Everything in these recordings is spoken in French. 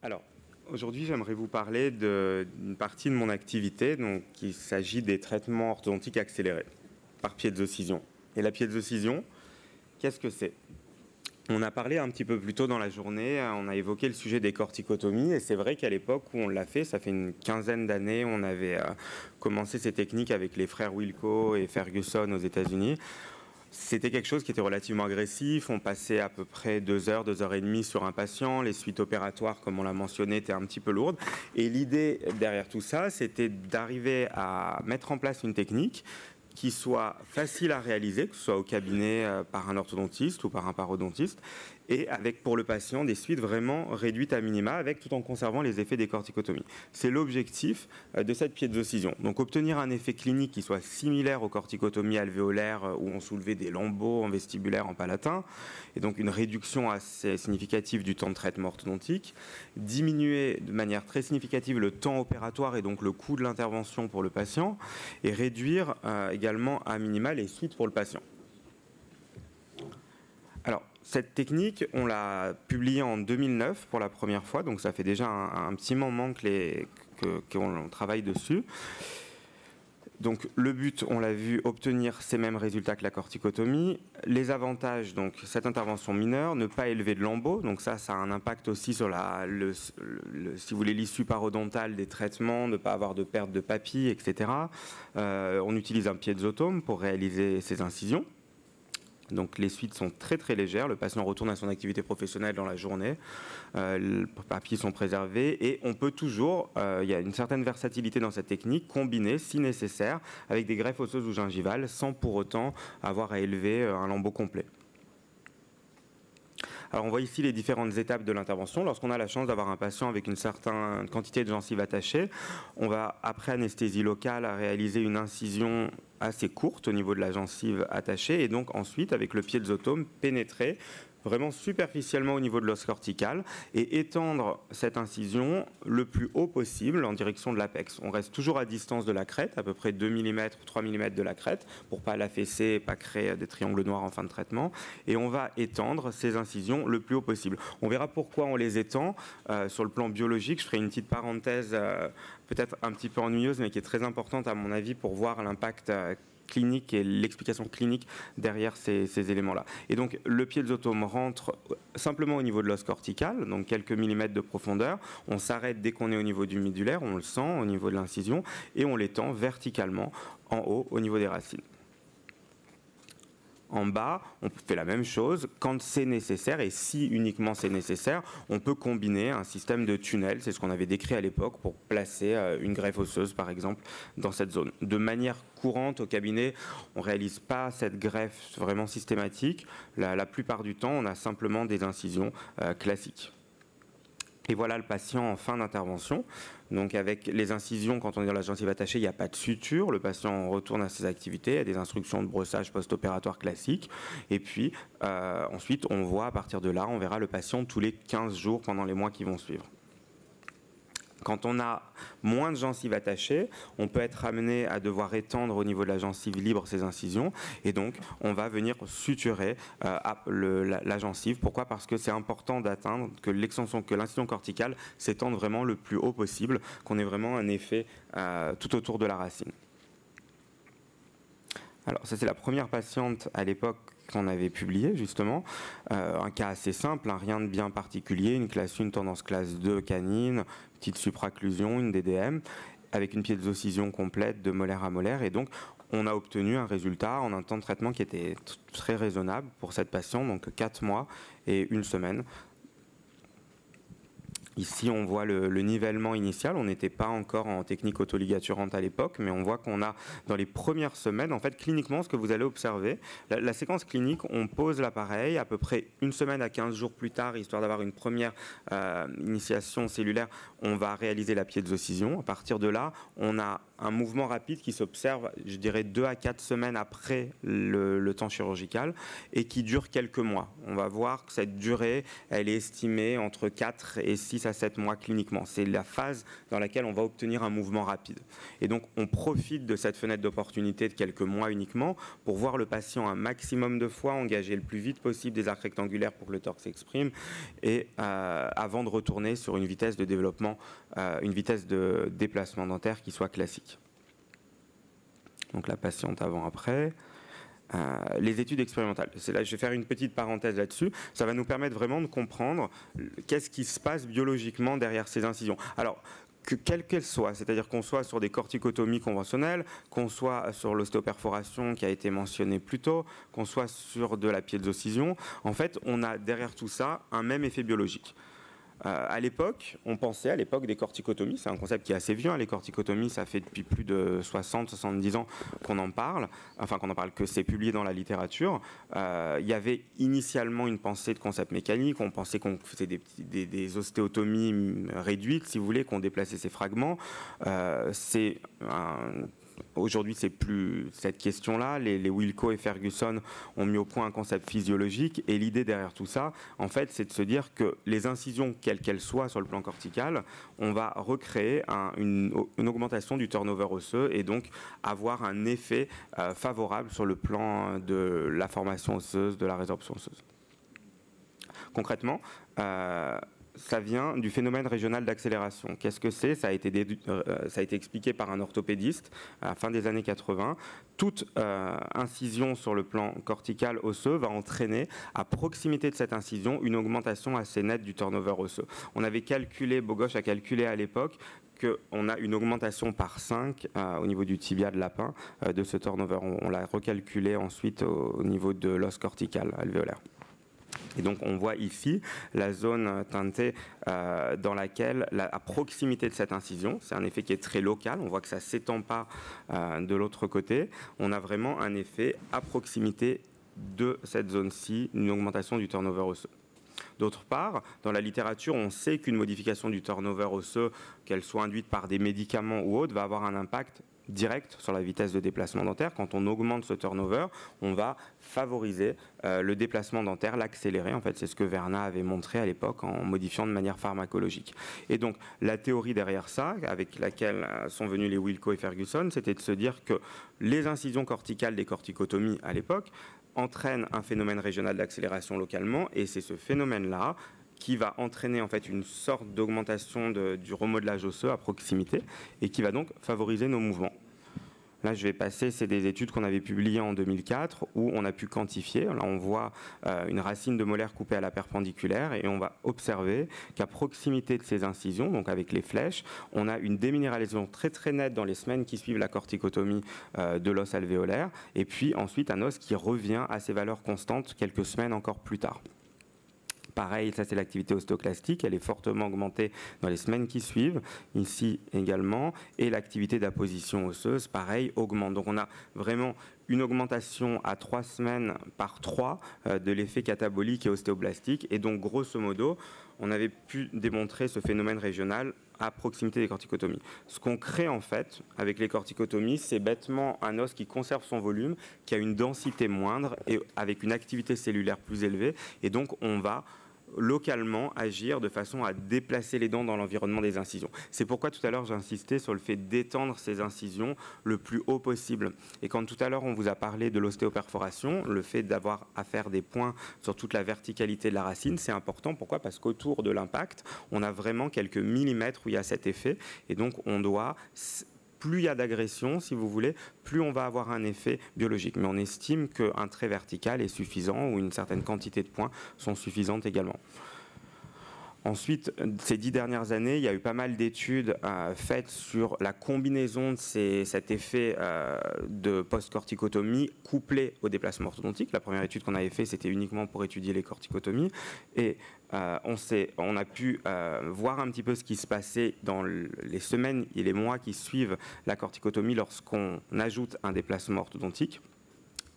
Alors, aujourd'hui, j'aimerais vous parler d'une partie de mon activité, donc il s'agit des traitements orthodontiques accélérés par piézo-scission. Et la piézo-scission, qu'est-ce que c'est? On a parlé un petit peu plus tôt dans la journée, on a évoqué le sujet des corticotomies, et c'est vrai qu'à l'époque où on l'a fait, ça fait une quinzaine d'années, on avait commencé ces techniques avec les frères Wilco et Ferguson aux États-Unis. C'était quelque chose qui était relativement agressif. On passait à peu près 2 heures, 2 heures et demie sur un patient. Les suites opératoires, comme on l'a mentionné, étaient un petit peu lourdes. Et l'idée derrière tout ça, c'était d'arriver à mettre en place une technique qui soit facile à réaliser, que ce soit au cabinet par un orthodontiste ou par un parodontiste, et avec pour le patient des suites vraiment réduites à minima, avec tout en conservant les effets des corticotomies. C'est l'objectif de cette piézo-scission. Donc obtenir un effet clinique qui soit similaire aux corticotomies alvéolaires où on soulevait des lambeaux en vestibulaire, en palatin, et donc une réduction assez significative du temps de traitement orthodontique, diminuer de manière très significative le temps opératoire et donc le coût de l'intervention pour le patient, et réduire également à minima les suites pour le patient. Alors, cette technique, on l'a publiée en 2009 pour la première fois, donc ça fait déjà un petit moment qu'on travaille dessus. Donc le but, on l'a vu, obtenir ces mêmes résultats que la corticotomie. Les avantages, donc cette intervention mineure, ne pas élever de lambeaux, donc ça a un impact aussi sur si vous voulez, l'issue parodontale des traitements, ne pas avoir de perte de papilles, etc. On utilise un piézotome pour réaliser ces incisions. Donc les suites sont très très légères, le patient retourne à son activité professionnelle dans la journée, les papilles sont préservés et on peut toujours, il y a une certaine versatilité dans cette technique, combiner si nécessaire avec des greffes osseuses ou gingivales sans pour autant avoir à élever un lambeau complet. Alors on voit ici les différentes étapes de l'intervention. Lorsqu'on a la chance d'avoir un patient avec une certaine quantité de gencives attachées, on va, après anesthésie locale, réaliser une incision assez courte au niveau de la gencive attachée et donc ensuite, avec le piézotome, pénétrer vraiment superficiellement au niveau de l'os cortical et étendre cette incision le plus haut possible en direction de l'apex. On reste toujours à distance de la crête, à peu près 2 mm ou 3 mm de la crête, pour ne pas l'affaisser et pas créer des triangles noirs en fin de traitement. Et on va étendre ces incisions le plus haut possible. On verra pourquoi on les étend sur le plan biologique. Je ferai une petite parenthèse peut-être un petit peu ennuyeuse, mais qui est très importante à mon avis pour voir l'impact clinique et l'explication clinique derrière ces éléments-là. Et donc le piézotome rentre simplement au niveau de l'os cortical, donc quelques millimètres de profondeur. On s'arrête dès qu'on est au niveau du médulaire, on le sent au niveau de l'incision, et on l'étend verticalement en haut au niveau des racines. En bas, on fait la même chose quand c'est nécessaire, et si uniquement c'est nécessaire, on peut combiner un système de tunnel, c'est ce qu'on avait décrit à l'époque, pour placer une greffe osseuse par exemple dans cette zone. De manière courante au cabinet, on ne réalise pas cette greffe vraiment systématique. La plupart du temps, on a simplement des incisions classiques. Et voilà le patient en fin d'intervention. Donc avec les incisions, quand on est dans la gencive attachée, il n'y a pas de suture. Le patient retourne à ses activités, il y a des instructions de brossage post-opératoire classiques. Et puis ensuite, on voit à partir de là, on verra le patient tous les 15 jours pendant les mois qui vont suivre. Quand on a moins de gencives attachées, on peut être amené à devoir étendre au niveau de la gencive libre ces incisions, et donc on va venir suturer la gencive. Pourquoi? Parce que c'est important d'atteindre que l'incision corticale s'étende vraiment le plus haut possible, qu'on ait vraiment un effet tout autour de la racine. Alors ça, c'est la première patiente à l'époque qu'on avait publié justement, un cas assez simple, rien de bien particulier, une classe 1 tendance classe 2 canine, petite supraocclusion, une DDM, avec une piézo-scission complète de molaire à molaire, et donc on a obtenu un résultat en un temps de traitement qui était très raisonnable pour cette patiente, donc 4 mois et 1 semaine. Ici, on voit le nivellement initial. On n'était pas encore en technique autoligaturante à l'époque, mais on voit qu'on a, dans les premières semaines, en fait, cliniquement, ce que vous allez observer, la séquence clinique, on pose l'appareil à peu près 1 semaine à 15 jours plus tard, histoire d'avoir une première initiation cellulaire, on va réaliser la piézo-scission. À partir de là, on a un mouvement rapide qui s'observe, je dirais, 2 à 4 semaines après le temps chirurgical et qui dure quelques mois. On va voir que cette durée, elle est estimée entre 4 et 6 6 à 7 mois cliniquement. C'est la phase dans laquelle on va obtenir un mouvement rapide. Et donc, on profite de cette fenêtre d'opportunité de quelques mois uniquement pour voir le patient un maximum de fois, engager le plus vite possible des arcs rectangulaires pour que le torse s'exprime, et avant de retourner sur une vitesse de développement, une vitesse de déplacement dentaire qui soit classique. Donc la patiente avant-après. Les études expérimentales. Là, je vais faire une petite parenthèse là-dessus. Ça va nous permettre vraiment de comprendre qu'est-ce qui se passe biologiquement derrière ces incisions. Alors, quelle qu'elle soit, c'est-à-dire qu'on soit sur des corticotomies conventionnelles, qu'on soit sur l'ostéoperforation qui a été mentionnée plus tôt, qu'on soit sur de la piédoscission, en fait, on a derrière tout ça un même effet biologique. À l'époque, on pensait à l'époque des corticotomies, c'est un concept qui est assez vieux, hein, les corticotomies, ça fait depuis plus de 60-70 ans qu'on en parle, enfin qu'on en parle, que c'est publié dans la littérature. Il y avait initialement une pensée de concept mécanique, on pensait qu'on faisait des ostéotomies réduites, si vous voulez, qu'on déplaçait ces fragments. Aujourd'hui, c'est plus cette question-là. Les Wilco et Ferguson ont mis au point un concept physiologique, et l'idée derrière tout ça, en fait, c'est de se dire que les incisions, quelles qu'elles soient sur le plan cortical, on va recréer une augmentation du turnover osseux et donc avoir un effet favorable sur le plan de la formation osseuse, de la résorption osseuse. Concrètement, ça vient du phénomène régional d'accélération. Qu'est-ce que c'est ? Ça a été expliqué par un orthopédiste à la fin des années 80. Toute incision sur le plan cortical osseux va entraîner, à proximité de cette incision, une augmentation assez nette du turnover osseux. On avait calculé, Bogoch a calculé à l'époque, qu'on a une augmentation par 5 au niveau du tibia de lapin de ce turnover. On l'a recalculé ensuite au niveau de l'os cortical alvéolaire. Et donc on voit ici la zone teintée dans laquelle, à proximité de cette incision, c'est un effet qui est très local, on voit que ça ne s'étend pas de l'autre côté, on a vraiment un effet à proximité de cette zone-ci, une augmentation du turnover osseux. D'autre part, dans la littérature, on sait qu'une modification du turnover osseux, qu'elle soit induite par des médicaments ou autres, va avoir un impact direct sur la vitesse de déplacement dentaire. Quand on augmente ce turnover, on va favoriser le déplacement dentaire, l'accélérer. En fait, c'est ce que Verna avait montré à l'époque en modifiant de manière pharmacologique. Et donc, la théorie derrière ça, avec laquelle sont venus les Wilco et Ferguson, c'était de se dire que les incisions corticales des corticotomies à l'époque entraînent un phénomène régional d'accélération localement, et c'est ce phénomène-là qui va entraîner en fait une sorte d'augmentation du remodelage osseux à proximité et qui va donc favoriser nos mouvements. Là, je vais passer, c'est des études qu'on avait publiées en 2004 où on a pu quantifier. Là, on voit une racine de molaire coupée à la perpendiculaire et on va observer qu'à proximité de ces incisions, donc avec les flèches, on a une déminéralisation très très nette dans les semaines qui suivent la corticotomie de l'os alvéolaire, et puis ensuite un os qui revient à ses valeurs constantes quelques semaines encore plus tard. Pareil, ça c'est l'activité ostéoclastique, elle est fortement augmentée dans les semaines qui suivent, ici également, et l'activité d'apposition osseuse, pareil, augmente. Donc on a vraiment une augmentation à 3 semaines par 3 de l'effet catabolique et ostéoblastique, et donc grosso modo, on avait pu démontrer ce phénomène régional à proximité des corticotomies. Ce qu'on crée en fait avec les corticotomies, c'est bêtement un os qui conserve son volume, qui a une densité moindre et avec une activité cellulaire plus élevée, et donc on va localement agir de façon à déplacer les dents dans l'environnement des incisions. C'est pourquoi tout à l'heure j'ai insisté sur le fait d'étendre ces incisions le plus haut possible. Et quand tout à l'heure on vous a parlé de l'ostéoperforation, le fait d'avoir à faire des points sur toute la verticalité de la racine, c'est important. Pourquoi ? Parce qu'autour de l'impact, on a vraiment quelques millimètres où il y a cet effet, et donc on doit... Plus il y a d'agression, si vous voulez, plus on va avoir un effet biologique. Mais on estime qu'un trait vertical est suffisant, ou une certaine quantité de points sont suffisantes également. Ensuite, ces 10 dernières années, il y a eu pas mal d'études faites sur la combinaison de cet effet de post-corticotomie couplé au déplacement orthodontique. La première étude qu'on avait faite, c'était uniquement pour étudier les corticotomies. Et on a pu voir un petit peu ce qui se passait dans les semaines et les mois qui suivent la corticotomie lorsqu'on ajoute un déplacement orthodontique.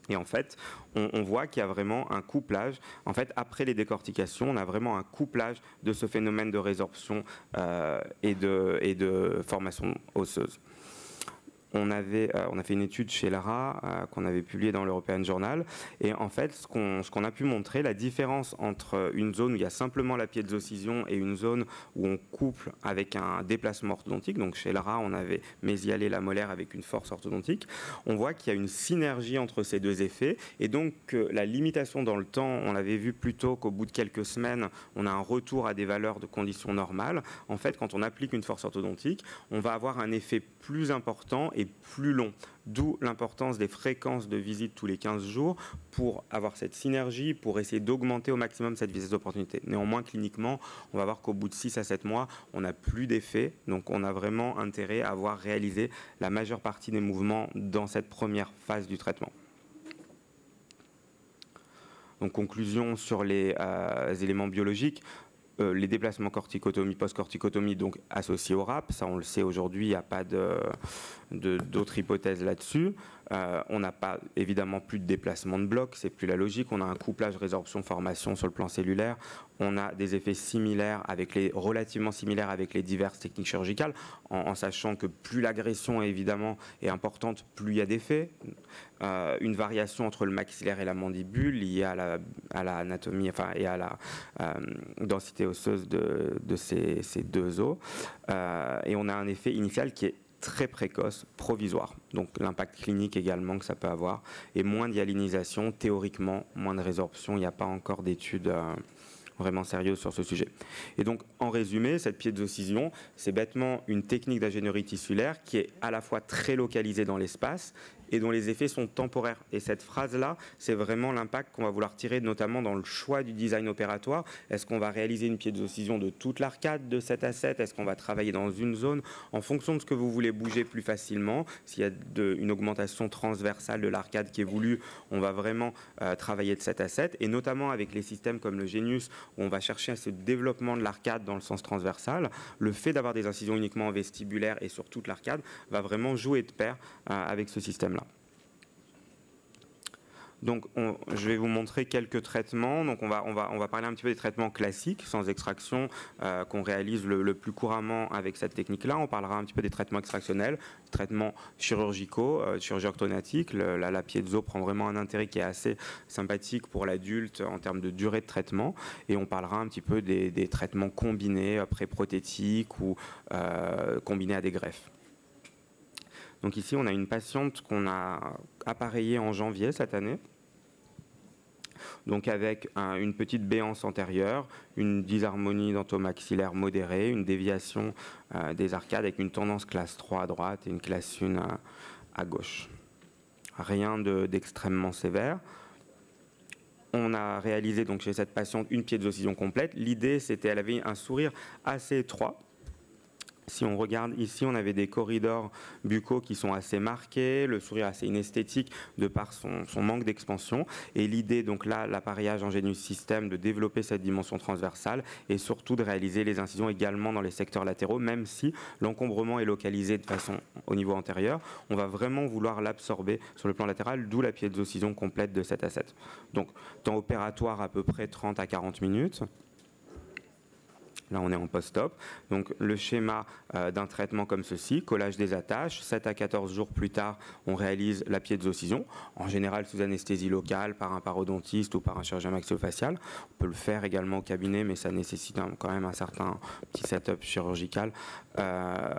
Et en fait, on voit qu'il y a vraiment un couplage. En fait, après les décortications, on a vraiment un couplage de ce phénomène de résorption et de formation osseuse. on a fait une étude chez Lara qu'on avait publiée dans l'European Journal. Et en fait, ce qu'on a pu montrer, la différence entre une zone où il y a simplement la piédoscission et une zone où on couple avec un déplacement orthodontique. Donc chez Lara, on avait mésialé la molaire avec une force orthodontique. On voit qu'il y a une synergie entre ces deux effets. Et donc, la limitation dans le temps, on l'avait vu plus tôt qu'au bout de quelques semaines, on a un retour à des valeurs de conditions normales. En fait, quand on applique une force orthodontique, on va avoir un effet plus important et plus long. D'où l'importance des fréquences de visite tous les 15 jours pour avoir cette synergie, pour essayer d'augmenter au maximum cette vitesse d'opportunité. Néanmoins, cliniquement, on va voir qu'au bout de 6 à 7 mois, on n'a plus d'effet. Donc, on a vraiment intérêt à avoir réalisé la majeure partie des mouvements dans cette première phase du traitement. Donc, conclusion sur les éléments biologiques. Les déplacements corticotomie, post-corticotomie, donc associés au RAP, ça on le sait aujourd'hui, il n'y a pas d'autres hypothèses là-dessus. On n'a pas évidemment plus de déplacement de bloc, c'est plus la logique. On a un couplage résorption-formation sur le plan cellulaire. On a des effets similaires relativement similaires avec les diverses techniques chirurgicales, en sachant que plus l'agression évidemment est importante, plus il y a d'effets. Une variation entre le maxillaire et la mandibule liée à l'anatomie et à la densité osseuse de ces deux os. Et on a un effet initial qui est très précoce, provisoire. Donc l'impact clinique également que ça peut avoir. Et moins de hyalinisation, théoriquement, moins de résorption. Il n'y a pas encore d'études vraiment sérieuses sur ce sujet. Et donc, en résumé, cette piédoscission, c'est bêtement une technique d'ingénierie tissulaire qui est à la fois très localisée dans l'espace et dont les effets sont temporaires. Et cette phrase-là, c'est vraiment l'impact qu'on va vouloir tirer, notamment dans le choix du design opératoire. Est-ce qu'on va réaliser une piédoscission de toute l'arcade de 7 à 7? Est-ce qu'on va travailler dans une zone? En fonction de ce que vous voulez bouger plus facilement, s'il y a une augmentation transversale de l'arcade qui est voulue, on va vraiment travailler de 7 à 7. Et notamment avec les systèmes comme le Genius, où on va chercher à ce développement de l'arcade dans le sens transversal, le fait d'avoir des incisions uniquement vestibulaires et sur toute l'arcade va vraiment jouer de pair avec ce système-là. Donc, je vais vous montrer quelques traitements. Donc, on va parler un petit peu des traitements classiques, sans extraction, qu'on réalise le plus couramment avec cette technique-là. On parlera un petit peu des traitements extractionnels, traitements chirurgicaux, chirurgie orthodontique. La piezo prend vraiment un intérêt qui est assez sympathique pour l'adulte en termes de durée de traitement. Et on parlera un petit peu des traitements combinés, pré-prothétiques ou combinés à des greffes. Donc ici, on a une patiente qu'on a appareillée en janvier cette année. Donc avec une petite béance antérieure, une dysharmonie dentomaxillaire modérée, une déviation des arcades avec une tendance classe 3 à droite et une classe 1 à gauche. Rien d'extrêmement sévère. On a réalisé donc chez cette patiente une piédoscission complète. L'idée, c'était qu'elle avait un sourire assez étroit. Si on regarde ici, on avait des corridors buccaux qui sont assez marqués, le sourire assez inesthétique de par son manque d'expansion. Et l'idée, donc là, l'appareillage en Genius System, de développer cette dimension transversale et surtout de réaliser les incisions également dans les secteurs latéraux, même si l'encombrement est localisé de façon au niveau antérieur, on va vraiment vouloir l'absorber sur le plan latéral, d'où la piédoscission complète de 7 à 7. Donc, temps opératoire à peu près 30 à 40 minutes. Là, on est en post-op. Donc, le schéma d'un traitement comme ceci, collage des attaches, 7 à 14 jours plus tard, on réalise la piédoscission, en général sous anesthésie locale par un parodontiste ou par un chirurgien maxillofacial. On peut le faire également au cabinet, mais ça nécessite quand même un certain petit setup chirurgical.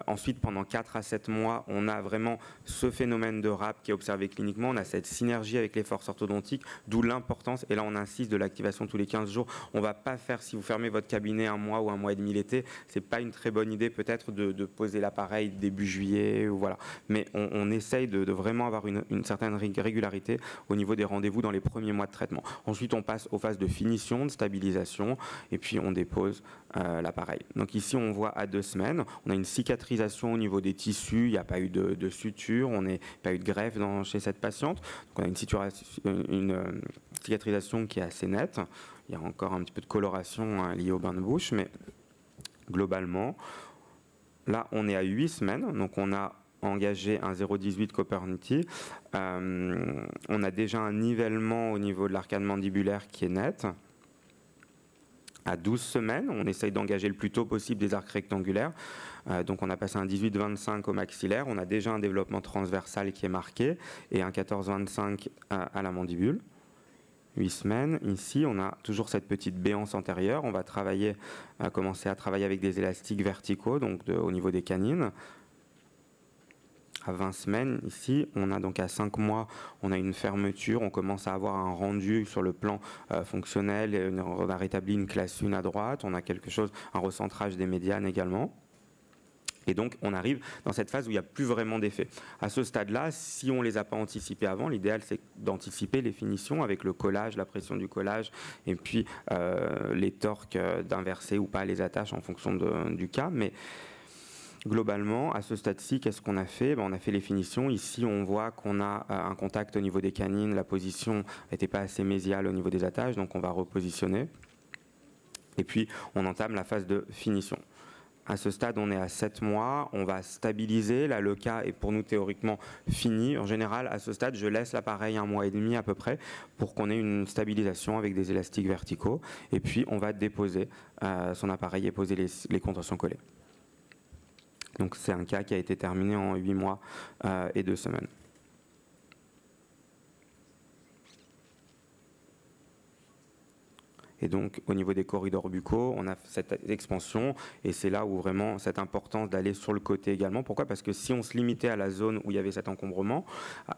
Ensuite, pendant 4 à 7 mois, on a vraiment ce phénomène de RAP qui est observé cliniquement. On a cette synergie avec les forces orthodontiques, d'où l'importance, et là on insiste, de l'activation tous les 15 jours. On ne va pas faire, si vous fermez votre cabinet un mois ou un mois et demi l'été, c'est pas une très bonne idée peut-être de poser l'appareil début juillet, ou voilà. Mais on essaye de vraiment avoir une certaine régularité au niveau des rendez-vous dans les premiers mois de traitement. Ensuite, on passe aux phases de finition, de stabilisation, et puis on dépose l'appareil. Donc ici, on voit à 2 semaines, on a une cicatrisation au niveau des tissus, il n'y a pas eu de suture, on n'a pas eu de greffe chez cette patiente. Donc on a une cicatrisation qui est assez nette. Il y a encore un petit peu de coloration liée au bain de bouche, mais globalement, là, on est à 8 semaines, donc on a engagé un 0,18 Copernicus. On a déjà un nivellement au niveau de l'arcade mandibulaire qui est net. à 12 semaines. On essaye d'engager le plus tôt possible des arcs rectangulaires. Donc on a passé un 18-25 au maxillaire. On a déjà un développement transversal qui est marqué et un 14-25 à la mandibule. 8 semaines. Ici, on a toujours cette petite béance antérieure. On va commencer à travailler avec des élastiques verticaux, donc au niveau des canines. À 20 semaines, ici, on a donc à 5 mois, on a une fermeture, on commence à avoir un rendu sur le plan fonctionnel, on a rétabli une classe 1 à droite, on a un recentrage des médianes également. Et donc, on arrive dans cette phase où il n'y a plus vraiment d'effet. À ce stade-là, si on ne les a pas anticipés avant, l'idéal, c'est d'anticiper les finitions avec le collage, la pression du collage, et puis les torques d'inverser ou pas les attaches en fonction du cas. Mais globalement, à ce stade-ci, qu'est-ce qu'on a fait? On a fait les finitions. Ici, on voit qu'on a un contact au niveau des canines. La position n'était pas assez mésiale au niveau des attaches, donc on va repositionner. Et puis, on entame la phase de finition. À ce stade, on est à 7 mois, on va stabiliser. Là, le cas est pour nous théoriquement fini. En général, à ce stade, je laisse l'appareil 1 mois et demi à peu près pour qu'on ait une stabilisation avec des élastiques verticaux. Et puis, on va déposer son appareil et poser les contentions collées. Donc, c'est un cas qui a été terminé en 8 mois et 2 semaines. Et donc, au niveau des corridors buccaux, on a cette expansion et c'est là où vraiment cette importance d'aller sur le côté également. Pourquoi? Parce que si on se limitait à la zone où il y avait cet encombrement,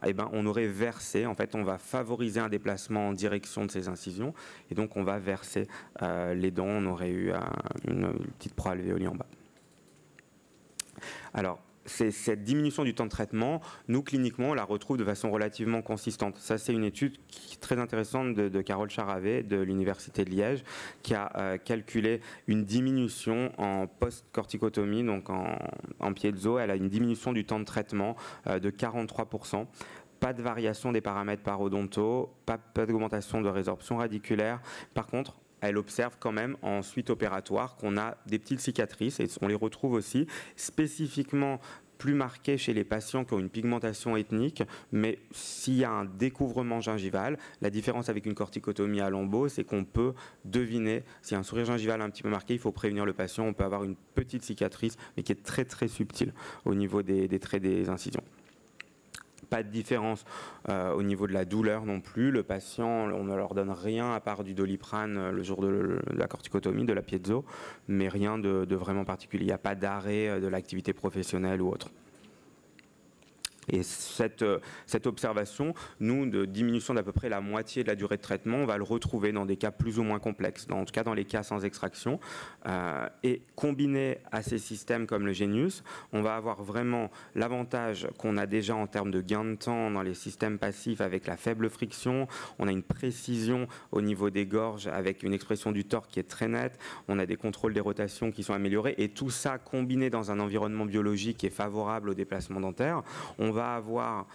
eh ben, on aurait versé. En fait, on va favoriser un déplacement en direction de ces incisions et donc on va verser les dents. On aurait eu une petite proalvéolie en bas. Alors, cette diminution du temps de traitement, nous, cliniquement, on la retrouve de façon relativement consistante. Ça, c'est une étude très intéressante de Carole Charavet de l'Université de Liège qui a calculé une diminution en post-corticotomie, donc en piezo. Elle a une diminution du temps de traitement de 43%. Pas de variation des paramètres parodontaux, pas d'augmentation de résorption radiculaire. Par contre, elle observe quand même en suite opératoire qu'on a des petites cicatrices et on les retrouve aussi spécifiquement plus marquées chez les patients qui ont une pigmentation ethnique, mais s'il y a un découvrement gingival, la différence avec une corticotomie à lambeaux, c'est qu'on peut deviner, s'il y a un sourire gingival un petit peu marqué, il faut prévenir le patient, on peut avoir une petite cicatrice, mais qui est très très subtile au niveau des traits des incisions. Pas de différence au niveau de la douleur non plus. Le patient, on ne leur donne rien à part du Doliprane le jour de la corticotomie, de la piezo, mais rien de vraiment particulier. Il n'y a pas d'arrêt de l'activité professionnelle ou autre. Et cette observation, nous, de diminution d'à peu près la moitié de la durée de traitement, on va le retrouver dans des cas plus ou moins complexes, en tout cas dans les cas sans extraction. Et combiné à ces systèmes comme le Genius, on va avoir vraiment l'avantage qu'on a déjà en termes de gain de temps dans les systèmes passifs avec la faible friction. On a une précision au niveau des gorges avec une expression du torque qui est très nette. On a des contrôles des rotations qui sont améliorés. Et tout ça combiné dans un environnement biologique qui est favorable au déplacement dentaire, on va avoir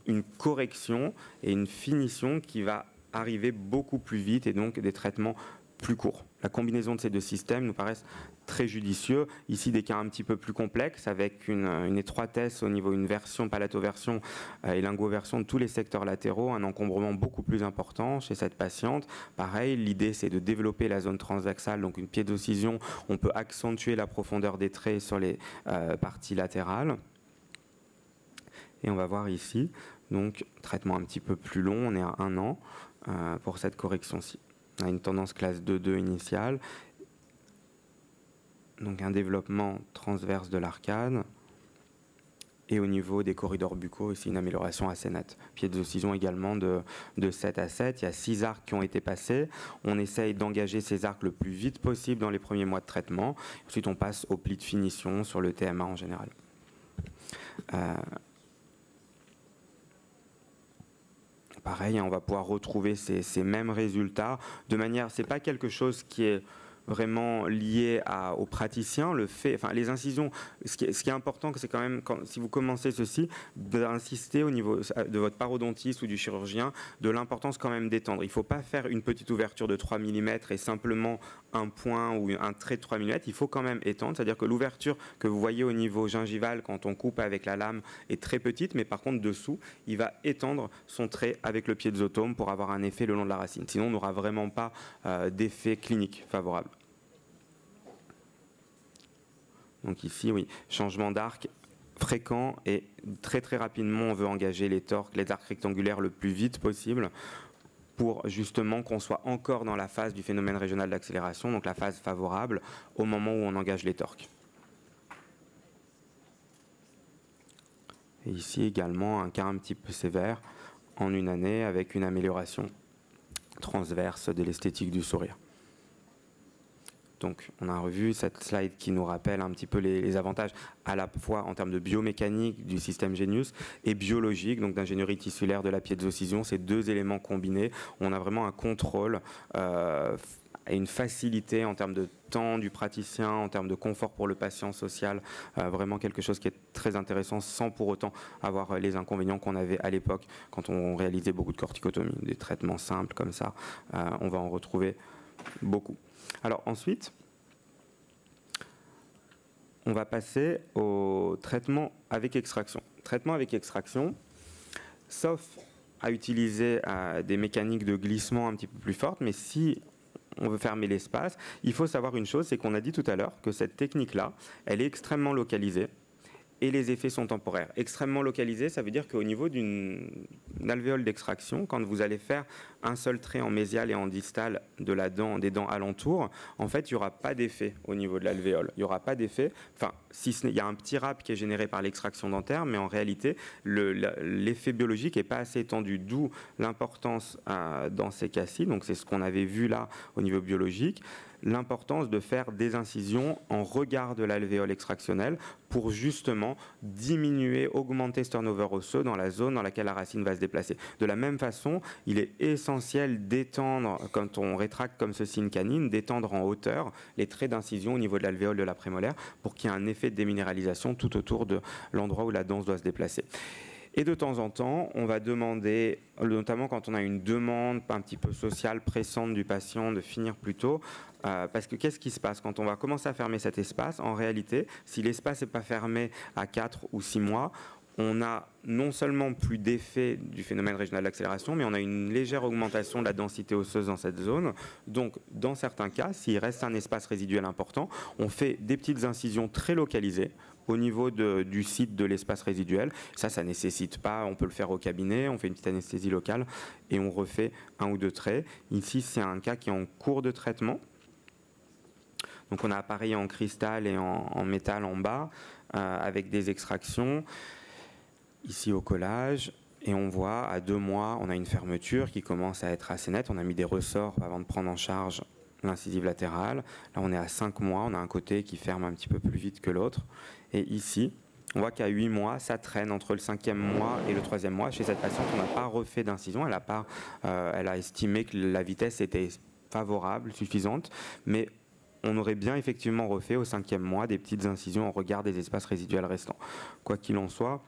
une correction et une finition qui va arriver beaucoup plus vite et donc des traitements plus courts. La combinaison de ces deux systèmes nous paraissent très judicieux. Ici, des cas un petit peu plus complexes avec une étroitesse au niveau d'une version, palatoversion et lingoversion de tous les secteurs latéraux, un encombrement beaucoup plus important chez cette patiente. Pareil, l'idée c'est de développer la zone transaxale, donc une piédocision. On peut accentuer la profondeur des traits sur les parties latérales. Et on va voir ici, donc traitement un petit peu plus long, on est à 1 an pour cette correction-ci. On a une tendance classe 2-2 initiale, donc un développement transverse de l'arcade. Et au niveau des corridors buccaux, ici une amélioration assez nette. Pied d'occlusion également de 7 à 7. Il y a 6 arcs qui ont été passés. On essaye d'engager ces arcs le plus vite possible dans les premiers mois de traitement. Ensuite, on passe au pli de finition sur le TMA en général. Pareil, on va pouvoir retrouver ces mêmes résultats de manière, c'est pas quelque chose qui est vraiment lié aux praticiens, les incisions, ce qui est important, c'est quand même, si vous commencez ceci, d'insister au niveau de votre parodontiste ou du chirurgien, de l'importance quand même d'étendre. Il ne faut pas faire une petite ouverture de 3 mm et simplement un point ou un trait de 3 mm, il faut quand même étendre, c'est-à-dire que l'ouverture que vous voyez au niveau gingival quand on coupe avec la lame est très petite, mais par contre dessous, il va étendre son trait avec le piézotome pour avoir un effet le long de la racine. Sinon, on n'aura vraiment pas d'effet clinique favorable. Donc ici, oui, changement d'arc fréquent et très très rapidement, on veut engager les torques, les arcs rectangulaires le plus vite possible pour justement qu'on soit encore dans la phase du phénomène régional d'accélération, donc la phase favorable au moment où on engage les torques. Et ici également un cas un petit peu sévère en une année avec une amélioration transverse de l'esthétique du sourire. Donc on a revu cette slide qui nous rappelle un petit peu les avantages à la fois en termes de biomécanique du système Genius et biologique, donc d'ingénierie tissulaire de la piezo-scission. Ces deux éléments combinés, on a vraiment un contrôle et une facilité en termes de temps du praticien, en termes de confort pour le patient social, vraiment quelque chose qui est très intéressant sans pour autant avoir les inconvénients qu'on avait à l'époque quand on réalisait beaucoup de corticotomie, des traitements simples comme ça, on va en retrouver beaucoup. Alors ensuite, on va passer au traitement avec extraction. Traitement avec extraction, sauf à utiliser des mécaniques de glissement un petit peu plus fortes, mais si on veut fermer l'espace, il faut savoir une chose, c'est qu'on a dit tout à l'heure que cette technique-là, elle est extrêmement localisée et les effets sont temporaires. Extrêmement localisé, ça veut dire qu'au niveau d'une alvéole d'extraction, quand vous allez faire un seul trait en mésial et en distal de la dent, des dents alentours, en fait, il n'y aura pas d'effet au niveau de l'alvéole. Il n'y aura pas d'effet. Enfin, si il y a un petit rap qui est généré par l'extraction dentaire, mais en réalité, l'effet biologique n'est pas assez étendu, d'où l'importance dans ces cas-ci. Donc, c'est ce qu'on avait vu là au niveau biologique. L'importance de faire des incisions en regard de l'alvéole extractionnelle pour justement diminuer, augmenter ce turnover osseux dans la zone dans laquelle la racine va se déplacer. De la même façon, il est essentiel d'étendre, quand on rétracte comme ceci une canine, d'étendre en hauteur les traits d'incision au niveau de l'alvéole de la prémolaire pour qu'il y ait un effet de déminéralisation tout autour de l'endroit où la dent doit se déplacer. Et de temps en temps, on va demander, notamment quand on a une demande un petit peu sociale pressante du patient de finir plus tôt, parce que qu'est-ce qui se passe quand on va commencer à fermer cet espace? En réalité, si l'espace n'est pas fermé à 4 ou 6 mois, on a non seulement plus d'effet du phénomène régional d'accélération, mais on a une légère augmentation de la densité osseuse dans cette zone. Donc, dans certains cas, s'il reste un espace résiduel important, on fait des petites incisions très localisées au niveau du site de l'espace résiduel. Ça nécessite pas, on peut le faire au cabinet, on fait une petite anesthésie locale et on refait un ou deux traits. Ici, c'est un cas qui est en cours de traitement. Donc on a appareillé en cristal et en métal en bas avec des extractions. Ici au collage, et on voit à 2 mois, on a une fermeture qui commence à être assez nette. On a mis des ressorts avant de prendre en charge l'incisive latérale. Là, on est à 5 mois, on a un côté qui ferme un petit peu plus vite que l'autre. Et ici, on voit qu'à 8 mois, ça traîne entre le 5e mois et le 3e mois. Chez cette patiente, on n'a pas refait d'incision. Elle a estimé que la vitesse était favorable, suffisante, mais on aurait bien effectivement refait au 5e mois des petites incisions en regard des espaces résiduels restants. Quoi qu'il en soit,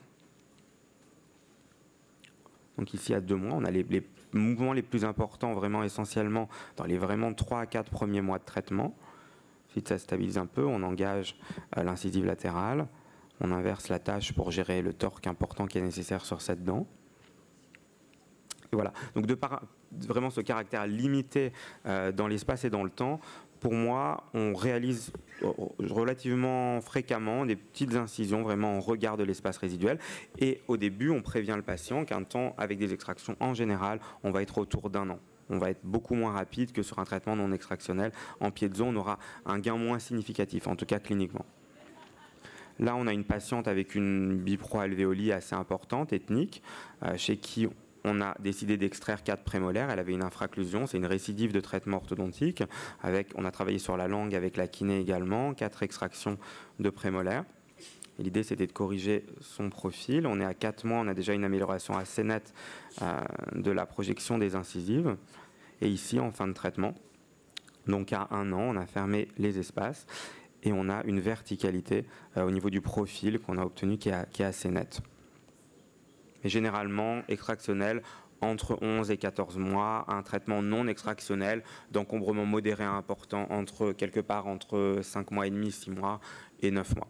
donc ici, à 2 mois, on a les mouvements les plus importants, vraiment essentiellement, dans les vraiment 3 à 4 premiers mois de traitement. Ensuite, ça stabilise un peu, on engage l'incisive latérale, on inverse la tâche pour gérer le torque important qui est nécessaire sur cette dent. Et voilà, donc de par vraiment ce caractère limité dans l'espace et dans le temps, pour moi, on réalise relativement fréquemment des petites incisions vraiment en regard de l'espace résiduel. Et au début, on prévient le patient qu'un temps avec des extractions, en général, on va être autour d'1 an. On va être beaucoup moins rapide que sur un traitement non extractionnel. En piezo, on aura un gain moins significatif, en tout cas cliniquement. Là, on a une patiente avec une biproalvéolie assez importante, ethnique, chez qui on a décidé d'extraire 4 prémolaires. Elle avait une infraclusion, c'est une récidive de traitement orthodontique. On a travaillé sur la langue avec la kiné également, 4 extractions de prémolaires. L'idée, c'était de corriger son profil. On est à 4 mois, on a déjà une amélioration assez nette de la projection des incisives. Et ici, en fin de traitement, donc à 1 an, on a fermé les espaces et on a une verticalité au niveau du profil qu'on a obtenu qui est assez nette. Mais généralement, extractionnel, entre 11 et 14 mois, un traitement non extractionnel d'encombrement modéré à important quelque part entre 5 mois et demi, 6 mois et 9 mois.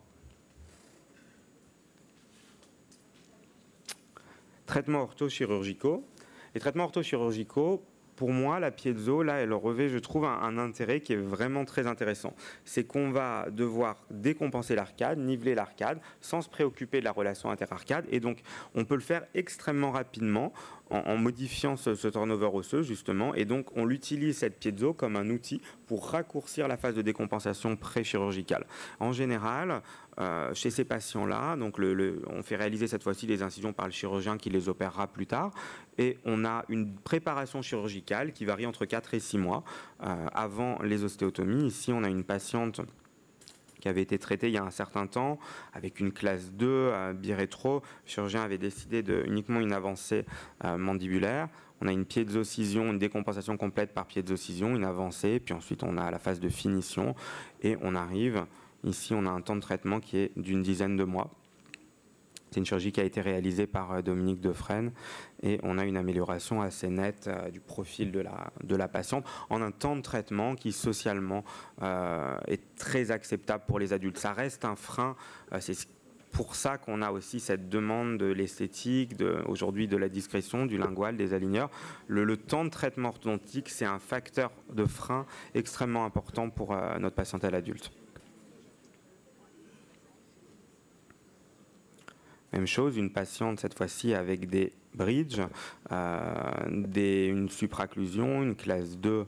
Traitements orthochirurgicaux. Les traitements orthochirurgicaux, pour moi, la piezo, là, elle revêt, je trouve, un intérêt qui est vraiment très intéressant. C'est qu'on va devoir décompenser l'arcade, niveler l'arcade, sans se préoccuper de la relation interarcade. Et donc, on peut le faire extrêmement rapidement en modifiant ce turnover osseux, justement. Et donc, on utilise cette piezo comme un outil pour raccourcir la phase de décompensation pré-chirurgicale. En général, chez ces patients-là, donc on fait réaliser cette fois-ci les incisions par le chirurgien qui les opérera plus tard. Et on a une préparation chirurgicale qui varie entre 4 et 6 mois avant les ostéotomies. Ici, on a une patiente qui avait été traitée il y a un certain temps avec une classe 2 birétro. Le chirurgien avait décidé de uniquement une avancée mandibulaire. On a une piézo-scission, une décompensation complète par piézo-scission, une avancée, puis ensuite on a la phase de finition et on arrive, ici on a un temps de traitement qui est d'une dizaine de mois. C'est une chirurgie qui a été réalisée par Dominique Defresne et on a une amélioration assez nette du profil de la patiente en un temps de traitement qui socialement est très acceptable pour les adultes. Ça reste un frein, c'est pour ça qu'on a aussi cette demande de l'esthétique, aujourd'hui de la discrétion, du lingual, des aligneurs. Le temps de traitement orthodontique, c'est un facteur de frein extrêmement important pour notre patientèle adulte. Même chose, une patiente cette fois-ci avec des bridges, une supraocclusion, une classe 2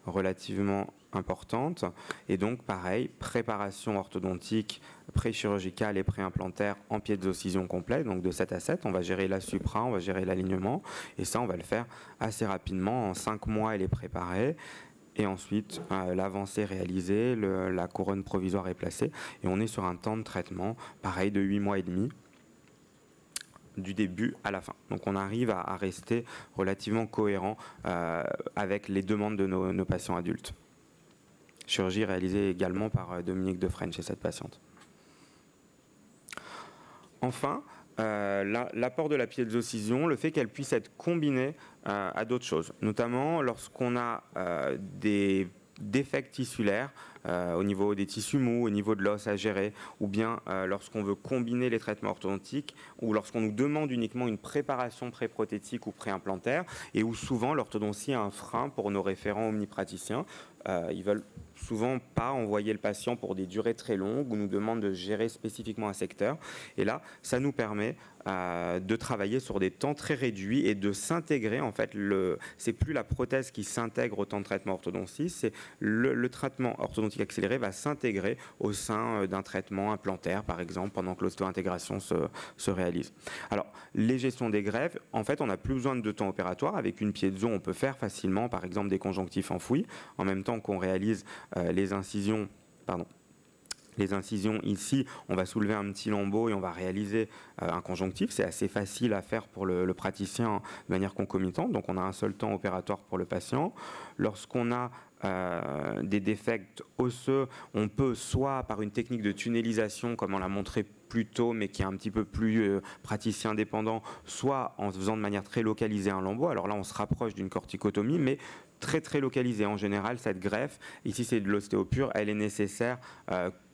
relativement importante. Et donc pareil, préparation orthodontique pré-chirurgicale et pré-implantaire en piézo-scission complète, donc de 7 à 7. On va gérer la supra, on va gérer l'alignement. Et ça, on va le faire assez rapidement. En 5 mois, elle est préparée. Et ensuite, l'avancée réalisée, la couronne provisoire est placée. Et on est sur un temps de traitement, pareil, de 8 mois et demi. Du début à la fin. Donc on arrive à rester relativement cohérent avec les demandes de nos patients adultes. Chirurgie réalisée également par Dominique Defresne chez cette patiente. Enfin, l'apport de la piézo-scission, le fait qu'elle puisse être combinée à d'autres choses, notamment lorsqu'on a des défects tissulaires au niveau des tissus mous, au niveau de l'os à gérer, ou bien lorsqu'on veut combiner les traitements orthodontiques, ou lorsqu'on nous demande uniquement une préparation pré-prothétique ou pré-implantaire, et où souvent l'orthodontie a un frein pour nos référents omnipraticiens. Ils veulent souvent pas envoyer le patient pour des durées très longues ou nous demandent de gérer spécifiquement un secteur. Et là, ça nous permet de travailler sur des temps très réduits et de s'intégrer. En fait, c'est plus la prothèse qui s'intègre au temps de traitement orthodontique, c'est le traitement orthodontique accéléré va s'intégrer au sein d'un traitement implantaire, par exemple, pendant que l'ostéo-intégration se réalise. Alors, les gestions des greffes, en fait, on n'a plus besoin de temps opératoire. Avec une piézo, on peut faire facilement, par exemple, des conjonctifs enfouis, en même temps qu'on réalise les incisions, les incisions ici, on va soulever un petit lambeau et on va réaliser un conjonctif. C'est assez facile à faire pour le praticien de manière concomitante. Donc on a un seul temps opératoire pour le patient. Lorsqu'on a des défects osseux, on peut soit par une technique de tunnelisation comme on l'a montré plus tôt mais qui est un petit peu plus praticien dépendant, soit en faisant de manière très localisée un lambeau. Alors là on se rapproche d'une corticotomie mais très localisée. En général cette greffe, ici c'est de l'ostéo pure, elle est nécessaire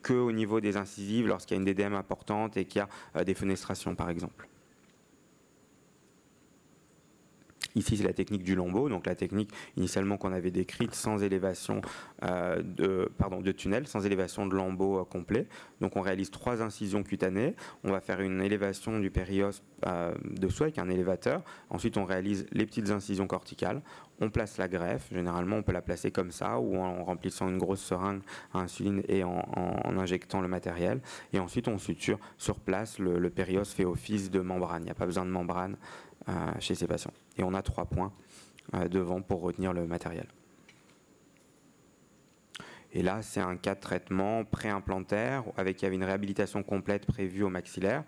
qu'au niveau des incisives lorsqu'il y a une DDM importante et qu'il y a des fenestrations par exemple. Ici, c'est la technique du lambeau, donc la technique initialement qu'on avait décrite sans élévation de tunnel, sans élévation de lambeau complet. Donc on réalise 3 incisions cutanées, on va faire une élévation du périos dessous avec un élévateur. Ensuite, on réalise les petites incisions corticales, on place la greffe. Généralement, on peut la placer comme ça ou en remplissant une grosse seringue à insuline et en injectant le matériel. Et ensuite, on suture sur place. Le périos fait office de membrane. Il n'y a pas besoin de membrane chez ces patients. Et on a 3 points devant pour retenir le matériel. Et là, c'est un cas de traitement pré-implantaire avec il y avait une réhabilitation complète prévue au maxillaire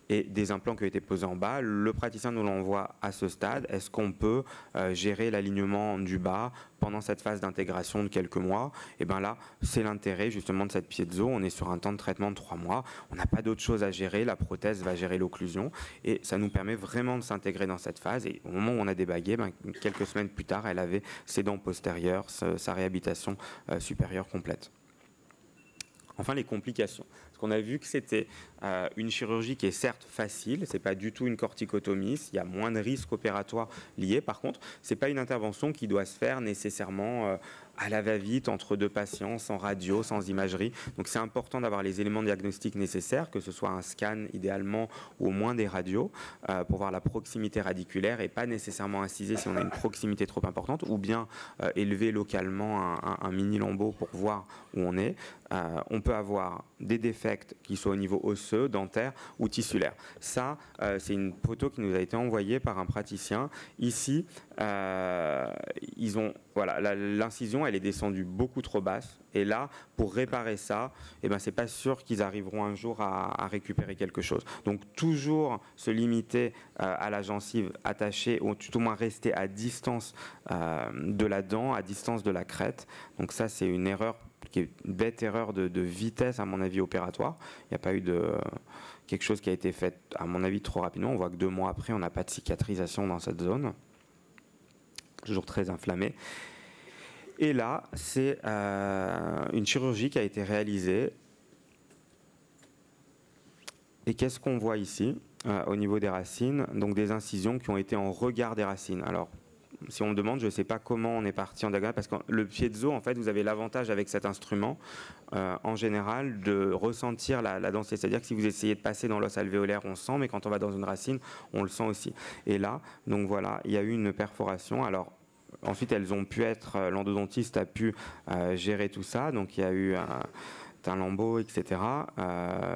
et des implants qui ont été posés en bas. Le praticien nous l'envoie à ce stade. Est-ce qu'on peut gérer l'alignement du bas pendant cette phase d'intégration de quelques mois? Et bien là, c'est l'intérêt justement de cette piezo. On est sur un temps de traitement de 3 mois. On n'a pas d'autre chose à gérer. La prothèse va gérer l'occlusion et ça nous permet vraiment de s'intégrer dans cette phase. Et au moment où on a débagué, quelques semaines plus tard, elle avait ses dents postérieures, sa réhabilitation supérieure complète. Enfin, les complications. Parce qu'on a vu que c'était une chirurgie qui est certes facile, ce n'est pas du tout une corticotomie, il y a moins de risques opératoires liés. Par contre, ce n'est pas une intervention qui doit se faire nécessairement à la va-vite entre deux patients, sans radio, sans imagerie. Donc c'est important d'avoir les éléments diagnostiques nécessaires, que ce soit un scan idéalement ou au moins des radios, pour voir la proximité radiculaire et pas nécessairement inciser si on a une proximité trop importante, ou bien élever localement un mini lambeau pour voir où on est. On peut avoir des défects qui soient au niveau osseux, dentaire ou tissulaire. Ça, c'est une photo qui nous a été envoyée par un praticien. Ici, voilà, l'incision, elle est descendue beaucoup trop basse. Et là, pour réparer ça, eh ben, c'est pas sûr qu'ils arriveront un jour à récupérer quelque chose. Donc, toujours se limiter à la gencive attachée, ou tout au moins rester à distance de la dent, à distance de la crête. Donc ça, c'est une erreur qui est une bête erreur de vitesse, à mon avis, opératoire. Il n'y a pas eu quelque chose qui a été fait, à mon avis, trop rapidement. On voit que 2 mois après, on n'a pas de cicatrisation dans cette zone. Toujours très inflammée. Et là, c'est une chirurgie qui a été réalisée. Et qu'est-ce qu'on voit ici au niveau des racines? Donc des incisions qui ont été en regard des racines. Alors, si on me demande, je ne sais pas comment on est parti en diagonale, parce que le piezo, en fait, vous avez l'avantage avec cet instrument, en général, de ressentir la densité. C'est-à-dire que si vous essayez de passer dans l'os alvéolaire, on sent, mais quand on va dans une racine, on le sent aussi. Et là, donc voilà, il y a eu une perforation. Alors, ensuite, elles ont pu être, l'endodontiste a pu gérer tout ça, donc il y a eu un lambeau, etc.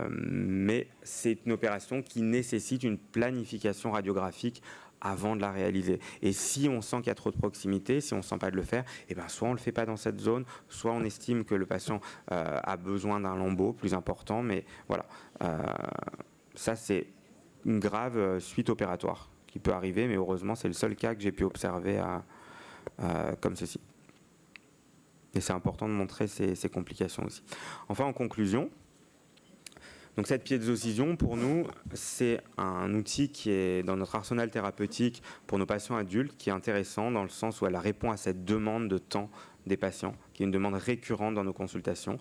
Mais c'est une opération qui nécessite une planification radiographique avant de la réaliser. Et si on sent qu'il y a trop de proximité, si on ne sent pas de le faire, eh ben soit on ne le fait pas dans cette zone, soit on estime que le patient a besoin d'un lambeau plus important. Mais voilà, ça c'est une grave suite opératoire qui peut arriver, mais heureusement c'est le seul cas que j'ai pu observer comme ceci. Et c'est important de montrer ces complications aussi. Enfin, en conclusion, donc cette piézo-scission, pour nous, c'est un outil qui est dans notre arsenal thérapeutique pour nos patients adultes, qui est intéressant dans le sens où elle répond à cette demande de temps des patients, qui est une demande récurrente dans nos consultations.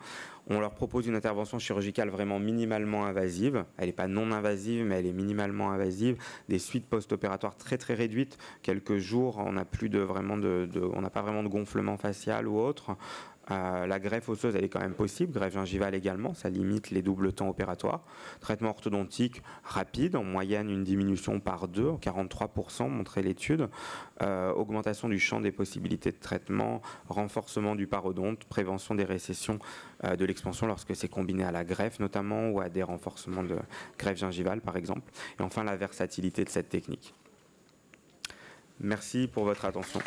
On leur propose une intervention chirurgicale vraiment minimalement invasive. Elle n'est pas non invasive, mais elle est minimalement invasive. Des suites post-opératoires très très réduites. Quelques jours, on n'a plus on n'a pas vraiment de gonflement facial ou autre. La greffe osseuse, elle est quand même possible, greffe gingivale également, ça limite les doubles temps opératoires. Traitement orthodontique rapide, en moyenne une diminution par 2, 43%, montrait l'étude. Augmentation du champ des possibilités de traitement, renforcement du parodonte, prévention des récessions de l'expansion lorsque c'est combiné à la greffe notamment, ou à des renforcements de greffe gingivale par exemple. Et enfin la versatilité de cette technique. Merci pour votre attention.